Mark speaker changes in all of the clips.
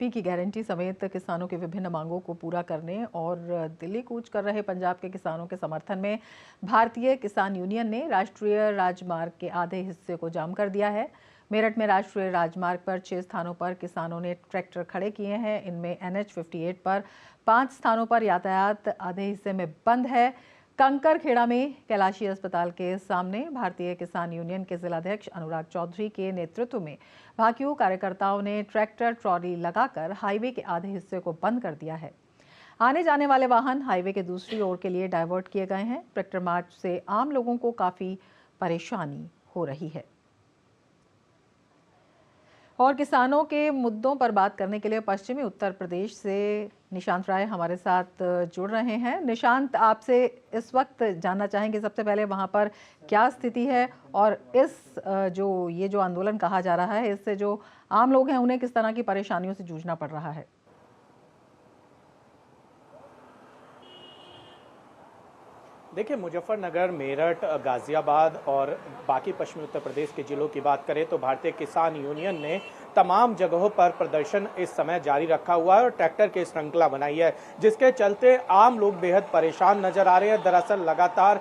Speaker 1: P की guarantee समेत किसानों की विभिन्न मांगों को पूरा करने और दिल्ली कूच कर रहे पंजाब के किसानों के समर्थन में भारतीय किसान यूनियन ने राष्ट्रीय राजमार्ग के आधे हिस्से को जाम कर दिया है। मेरठ में राष्ट्रीय राजमार्ग पर 6 स्थानों पर किसानों ने ट्रैक्टर खड़े किए हैं। इनमें NH 58 पर 5 स्थानों पर यातायात आधे हिस्से में बंद है। कंकरखेड़ा में कैलाशी अस्पताल के सामने भारतीय किसान यूनियन के जिलाध्यक्ष अनुराग चौधरी के नेतृत्व में भाकियू कार्यकर्ताओं ने ट्रैक्टर ट्रॉली लगाकर हाईवे के आधे हिस्से को बंद कर दिया है। आने जाने वाले वाहन हाईवे के दूसरी ओर के लिए डाइवर्ट किए गए हैं। ट्रैक्टर मार्च से आम लोगों को काफी परेशानी हो रही है। और किसानों के मुद्दों पर बात करने के लिए पश्चिमी उत्तर प्रदेश से निशांत राय हमारे साथ जुड़ रहे हैं। निशांत, आपसे इस वक्त जानना चाहेंगे सबसे पहले वहां पर क्या स्थिति है और इस जो आंदोलन कहा जा रहा है, इससे जो आम लोग हैं उन्हें किस तरह की परेशानियों से जूझना पड़ रहा है?
Speaker 2: देखिए, मुजफ्फरनगर, मेरठ, गाजियाबाद और बाकी पश्चिमी उत्तर प्रदेश के जिलों की बात करें तो भारतीय किसान यूनियन ने तमाम जगहों पर प्रदर्शन इस समय जारी रखा हुआ है और ट्रैक्टर की श्रृंखला बनाई है, जिसके चलते आम लोग बेहद परेशान नजर आ रहे हैं। दरअसल लगातार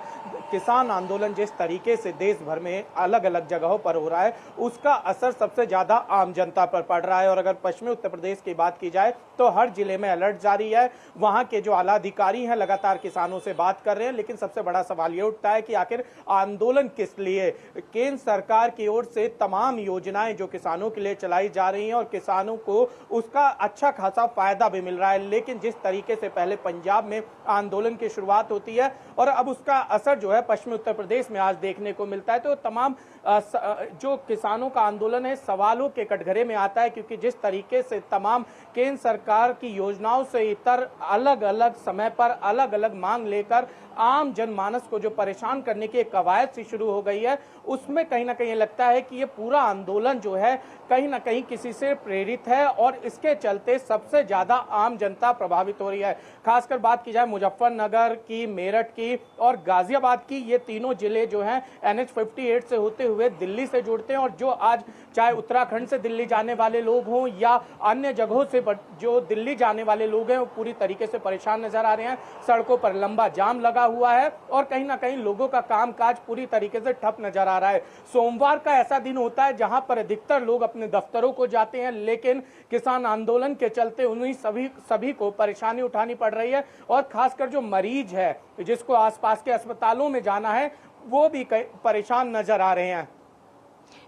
Speaker 2: किसान आंदोलन जिस तरीके से देश भर में अलग अलग जगहों पर हो रहा है, उसका असर सबसे ज्यादा आम जनता पर पड़ रहा है। और अगर पश्चिमी उत्तर प्रदेश की बात की जाए तो हर जिले में अलर्ट जारी है। वहां के जो आला अधिकारी हैं लगातार किसानों से बात कर रहे हैं, लेकिन सबसे बड़ा सवाल ये उठता है कि आखिर आंदोलन किस लिए? केंद्र सरकार की ओर से तमाम योजनाएं जो किसानों के लिए चलाई जा रही हैं और किसानों को उसका अच्छा खासा फायदा भी मिल रहा है, लेकिन जिस तरीके से पहले पंजाब में आंदोलन की शुरुआत होती है और अब उसका असर जो है पश्चिमी उत्तर प्रदेश में आज देखने को मिलता है, तो तमाम जो किसानों का आंदोलन है सवालों के कटघरे में आता है, क्योंकि जिस तरीके से तमाम केंद्र सरकार की योजनाओं से इतर अलग अलग समय पर अलग अलग मांग लेकर आम जनमानस को जो परेशान करने की एक कवायद सी शुरू हो गई है, उसमें कहीं ना कहीं लगता है कि ये पूरा आंदोलन जो है कहीं ना कहीं किसी से प्रेरित है और इसके चलते सबसे ज्यादा आम जनता प्रभावित हो रही है। खासकर बात की जाए मुजफ्फरनगर की, मेरठ की और गाजियाबाद की, ये तीनों जिले जो हैं NH 58 से होते हुए दिल्ली से जुड़ते हैं और जो आज चाहे उत्तराखंड से दिल्ली जाने वाले लोग हों या अन्य जगहों से जो दिल्ली जाने वाले लोग हैं वो पूरी तरीके से परेशान नजर आ रहे हैं। सड़कों पर लंबा जाम लगा हुआ है और कहीं ना कहीं लोगों का कामकाज पूरी तरीके से ठप नजर आ रहा है। सोमवार का ऐसा दिन होता है जहां पर अधिकतर लोग अपने दफ्तरों को जाते हैं, लेकिन किसान आंदोलन के चलते उन्हीं सभी को परेशानी उठानी पड़ रही है और खासकर जो मरीज है जिसको आसपास के अस्पतालों में जाना है वो भी परेशान नजर आ रहे हैं।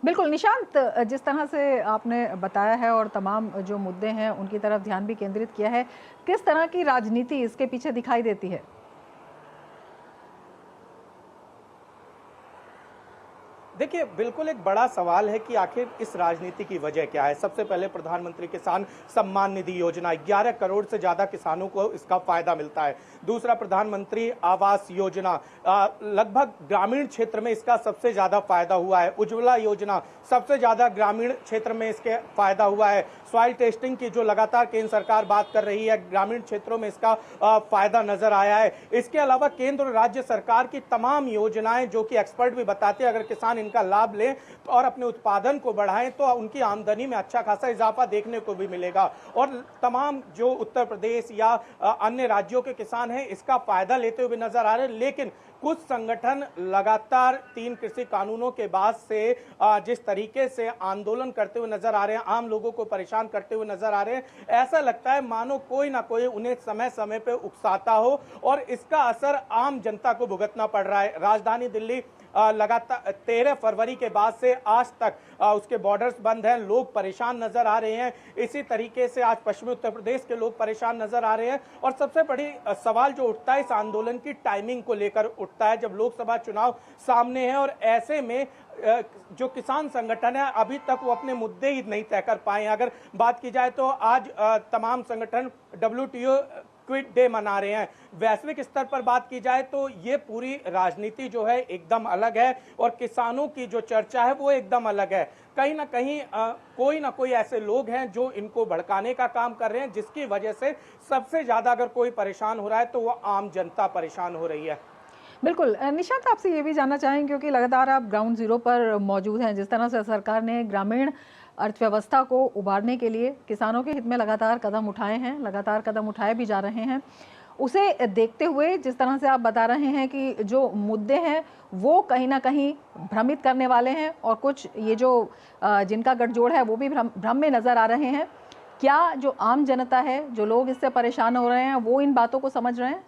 Speaker 1: बिल्कुल निशांत, जिस तरह से आपने बताया है और तमाम जो मुद्दे हैं उनकी तरफ ध्यान भी केंद्रित किया है, किस तरह की राजनीति इसके पीछे दिखाई देती है?
Speaker 2: देखिए, बिल्कुल एक बड़ा सवाल है कि आखिर इस राजनीति की वजह क्या है। सबसे पहले प्रधानमंत्री किसान सम्मान निधि योजना, 11 करोड़ से ज्यादा किसानों को इसका फायदा मिलता है। दूसरा, प्रधानमंत्री आवास योजना, लगभग ग्रामीण क्षेत्र में इसका सबसे ज्यादा फायदा हुआ है। उज्ज्वला योजना, सबसे ज्यादा ग्रामीण क्षेत्र में इसके फायदा हुआ है। सॉइल टेस्टिंग की जो लगातार केंद्र सरकार बात कर रही है, ग्रामीण क्षेत्रों में इसका फायदा नजर आया है। इसके अलावा केंद्र और राज्य सरकार की तमाम योजनाएं जो कि एक्सपर्ट भी बताते हैं, अगर किसान इनका लाभ लें और अपने उत्पादन को बढ़ाएं तो उनकी आमदनी में अच्छा खासा इजाफा देखने को भी मिलेगा। और तमाम जो उत्तर प्रदेश या अन्य राज्यों के किसान हैं इसका फायदा लेते हुए नजर आ रहे हैं, लेकिन कुछ संगठन लगातार 3 कृषि कानूनों के बाद से जिस तरीके से आंदोलन करते हुए नजर आ रहे हैं, आम लोगों को परेशान करते हुए नजर आ रहे हैं, ऐसा लगता है मानो कोई ना कोई उन्हें समय समय पे उकसाता हो और इसका असर आम जनता को भुगतना पड़ रहा है। राजधानी दिल्ली लगातार 13 फरवरी के बाद से आज तक उसके बॉर्डर्स बंद हैं, लोग परेशान नजर आ रहे हैं। इसी तरीके से आज पश्चिमी उत्तर प्रदेश के लोग परेशान नजर आ रहे हैं और सबसे बड़ी सवाल जो उठता है इस आंदोलन की टाइमिंग को लेकर उठता है, जब लोकसभा चुनाव सामने है और ऐसे में जो किसान संगठन है अभी तक वो अपने मुद्दे ही नहीं तय कर पाए। अगर बात की जाए तो आज तमाम संगठन WTO क्विट डे मना रहे हैं। वैश्विक स्तर पर बात की जाए तो ये पूरी राजनीति जो है एकदम अलग है और किसानों की जो चर्चा है वो एकदम अलग है। कहीं ना कहीं कोई ना कोई ऐसे लोग हैं जो इनको भड़काने का काम कर रहे हैं, जिसकी वजह से सबसे ज्यादा अगर कोई परेशान हो रहा है तो वो आम जनता परेशान हो रही है।
Speaker 1: बिल्कुल निशांत, आपसे ये भी जानना चाहेंगे क्योंकि लगातार आप ग्राउंड जीरो पर मौजूद हैं। जिस तरह से सरकार ने ग्रामीण अर्थव्यवस्था को उभारने के लिए किसानों के हित में लगातार कदम उठाए हैं, लगातार कदम उठाए भी जा रहे हैं। उसे देखते हुए जिस तरह से आप बता रहे हैं कि जो मुद्दे हैं वो कहीं ना कहीं भ्रमित करने वाले हैं और कुछ ये जो जिनका गठजोड़ है वो भी भ्रम में नजर आ रहे हैं, क्या जो आम जनता है, जो लोग इससे परेशान हो रहे हैं, वो इन बातों को समझ रहे हैं?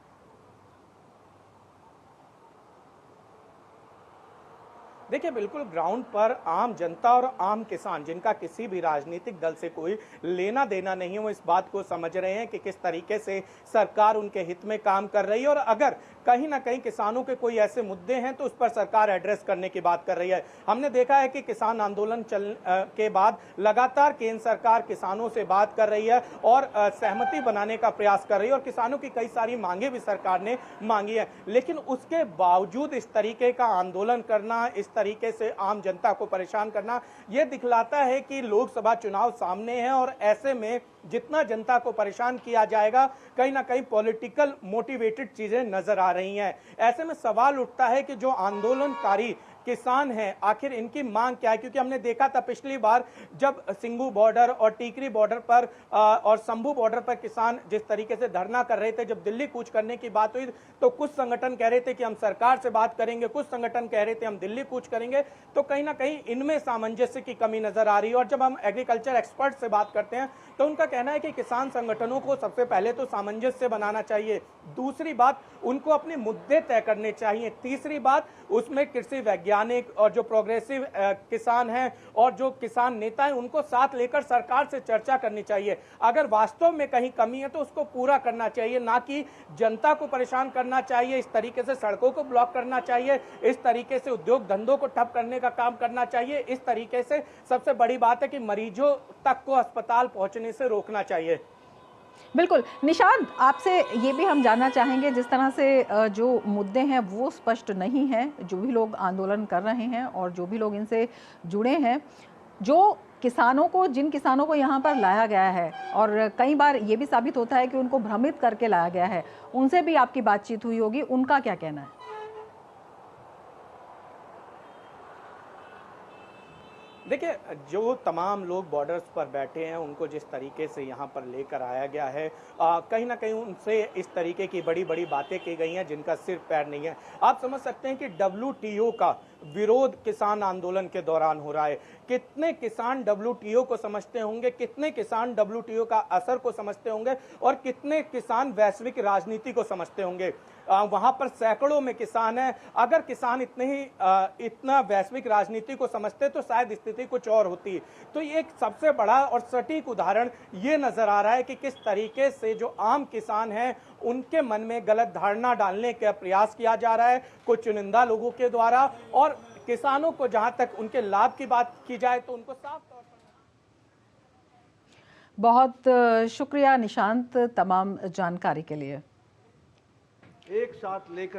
Speaker 2: देखिए, बिल्कुल ग्राउंड पर आम जनता और आम किसान, जिनका किसी भी राजनीतिक दल से कोई लेना देना नहीं है, वो इस बात को समझ रहे हैं कि किस तरीके से सरकार उनके हित में काम कर रही है और अगर कहीं ना कहीं किसानों के कोई ऐसे मुद्दे हैं तो उस पर सरकार एड्रेस करने की बात कर रही है। हमने देखा है कि किसान आंदोलन के बाद लगातार केंद्र सरकार किसानों से बात कर रही है और सहमति बनाने का प्रयास कर रही है और किसानों की कई सारी मांगे भी सरकार ने मांगी है। लेकिन उसके बावजूद इस तरीके का आंदोलन करना, इस तरीके से आम जनता को परेशान करना, यह दिखलाता है कि लोकसभा चुनाव सामने है और ऐसे में जितना जनता को परेशान किया जाएगा, कहीं ना कहीं पॉलिटिकल मोटिवेटेड चीजें नजर आ रही हैं। ऐसे में सवाल उठता है कि जो आंदोलनकारी किसान हैं, आखिर इनकी मांग क्या है? क्योंकि हमने देखा था पिछली बार जब सिंघू बॉर्डर और टीकरी बॉर्डर पर और शंभू बॉर्डर पर किसान जिस तरीके से धरना कर रहे थे, जब दिल्ली कूच करने की बात हुई तो कुछ संगठन कह रहे थे कि हम सरकार से बात करेंगे, कुछ संगठन कह रहे थे हम दिल्ली कूच करेंगे। तो कहीं ना कहीं इनमें सामंजस्य की कमी नजर आ रही है। और जब हम एग्रीकल्चर एक्सपर्ट से बात करते हैं तो उनका कहना है कि किसान संगठनों को सबसे पहले तो सामंजस्य बनाना चाहिए, दूसरी बात उनको अपने मुद्दे तय करने चाहिए, तीसरी बात उसमें कृषि वैज्ञानिक और जो प्रोग्रेसिव किसान हैं और जो किसान नेता हैं उनको साथ लेकर सरकार से चर्चा करनी चाहिए। अगर वास्तव में कहीं कमी है तो उसको पूरा करना चाहिए, ना कि जनता को परेशान करना चाहिए, इस तरीके से सड़कों को ब्लॉक करना चाहिए, इस तरीके से उद्योग धंधों को ठप करने का काम करना चाहिए। इस तरीके से सबसे बड़ी बात है कि मरीजों तक को अस्पताल पहुंचने से रोकना चाहिए।
Speaker 1: बिल्कुल। निशांत, आपसे ये भी हम जानना चाहेंगे, जिस तरह से जो मुद्दे हैं वो स्पष्ट नहीं हैं, जो भी लोग आंदोलन कर रहे हैं और जो भी लोग इनसे जुड़े हैं, जो जिन किसानों को यहाँ पर लाया गया है और कई बार ये भी साबित होता है कि उनको भ्रमित करके लाया गया है, उनसे भी आपकी बातचीत हुई होगी, उनका क्या कहना है?
Speaker 2: देखिए, जो तमाम लोग बॉर्डर्स पर बैठे हैं उनको जिस तरीके से यहाँ पर लेकर आया गया है, कहीं ना कहीं उनसे इस तरीके की बड़ी बड़ी बातें की गई हैं जिनका सिर पैर नहीं है। आप समझ सकते हैं कि WTO का विरोध किसान आंदोलन के दौरान हो रहा है। कितने किसान WTO को समझते होंगे, कितने किसान WTO का असर को समझते होंगे और कितने किसान वैश्विक राजनीति को समझते होंगे। वहां पर सैकड़ों में किसान हैं। अगर किसान इतना वैश्विक राजनीति को समझते तो शायद स्थिति कुछ और होती। तो ये एक सबसे बड़ा और सटीक उदाहरण ये नजर आ रहा है कि किस तरीके से जो आम किसान हैं उनके मन में गलत धारणा डालने का प्रयास किया जा रहा है कुछ चुनिंदा लोगों के द्वारा। और किसानों को जहां तक उनके लाभ की बात की जाए तो उनको साफ तौर पर
Speaker 1: बहुत शुक्रिया निशांत तमाम जानकारी के लिए।
Speaker 3: एक साथ लेकर